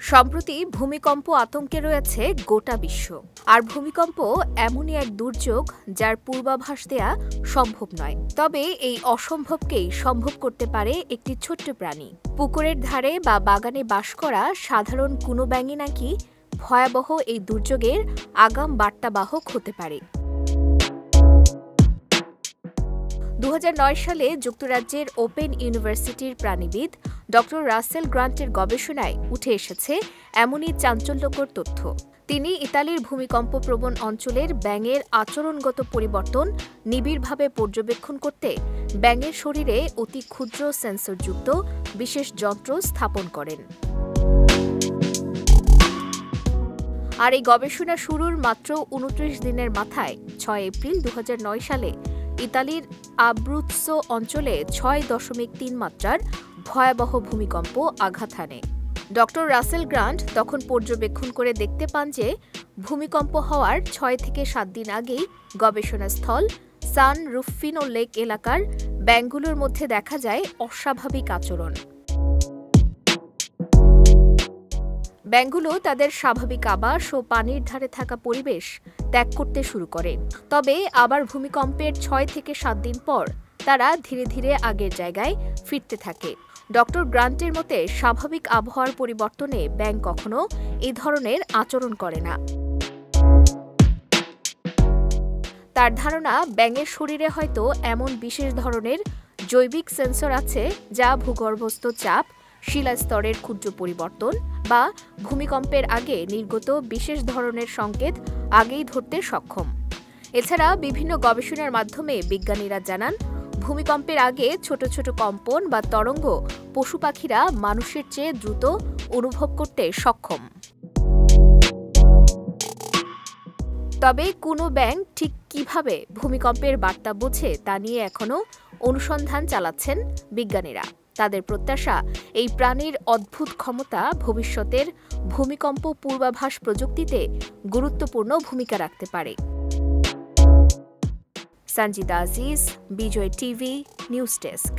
সম্প্রতি ভূমিকম্প আতঙ্কে রয়েছে গোটা বিশ্ব। আর ভূমিকম্প এমনই এক দুর্যোগ যার পূর্বাভাস দেয়া সম্ভব নয়। তবে এই অসম্ভবকেই সম্ভব করতে পারে একটি ছোট্ট প্রাণী। পুকুরের ধারে বা বাগানে বাস করা সাধারণ কোনো ব্যাঙই নাকি ভয়াবহ এই দুর্যোগের আগাম বার্তাবাহক হতে পারে। 2009 সালে যুক্তরাজ্যের ওপেন ইউনিভার্সিটির প্রাণীবিদ ড. রাসেল গ্রান্টের গবেষণায় উঠে এসেছে এমনই চাঞ্চল্যকর তথ্য। তিনি ইতালির ভূমিকম্পপ্রবণ অঞ্চলের ব্যাঙের আচরণগত পরিবর্তন নিবিড়ভাবে পর্যবেক্ষণ করতে ব্যাঙের শরীরে অতি ক্ষুদ্র সেন্সরযুক্ত বিশেষ যন্ত্র স্থাপন করেন। আর এই গবেষণা শুরুর মাত্র 29 দিনের মাথায় 6 এপ্রিল 2009 সালে ইতালির আব্রুৎসো অঞ্চলে 6.3 মাত্রার ভয়াবহ ভূমিকম্প আঘাত হানে। ড. রাসেল গ্রান্ট তখন পর্যবেক্ষণ করে দেখতে পান যে ভূমিকম্প হওয়ার 6 থেকে 7 দিন আগেই গবেষণাস্থল সান রুফিনো লেক এলাকার ব্যাঙগুলোর মধ্যে দেখা যায় অস্বাভাবিক আচরণ। ব্যাঙগুলো তাদের স্বাভাবিক আবাস ও পানির ধারে থাকা পরিবেশ ত্যাগ করতে শুরু করে। তবে আবার ভূমিকম্পের 6 থেকে 7 দিন পর তারা ধীরে ধীরে আগের জায়গায় ফিরতে থাকে। ড. গ্রান্টের মতে স্বাভাবিক আবহাওয়ার পরিবর্তনে ব্যাঙ কখনো এই ধরনের আচরণ করে না। তার ধারণা, ব্যাঙের শরীরে হয়তো এমন বিশেষ ধরনের জৈবিক সেন্সর আছে যা ভূগর্ভস্থ চাপ, শিলাস্তরের ক্ষুদ্র পরিবর্তন বা ভূমিকম্পের আগে নির্গত বিশেষ ধরনের সংকেত আগেই ধরতে সক্ষম। এছাড়া বিভিন্ন গবেষণার মাধ্যমে বিজ্ঞানীরা জানান, ভূমিকম্পের আগে ছোট ছোট কম্পন বা তরঙ্গ পশু পাখিরা মানুষের চেয়ে দ্রুত অনুভব করতে সক্ষম। তবে কোনো ব্যাঙ ঠিক কিভাবে ভূমিকম্পের বার্তা বোঝে তা নিয়ে এখনও অনুসন্ধান চালাচ্ছেন বিজ্ঞানীরা। তাদের প্রত্যাশা, এই প্রাণীর অদ্ভুত ক্ষমতা ভবিষ্যতের ভূমিকম্প পূর্বাভাস প্রযুক্তিতে গুরুত্বপূর্ণ ভূমিকা রাখতে পারে। সঞ্জিদা আজিজ, বিজয় টিভি, নিউজ ডেস্ক।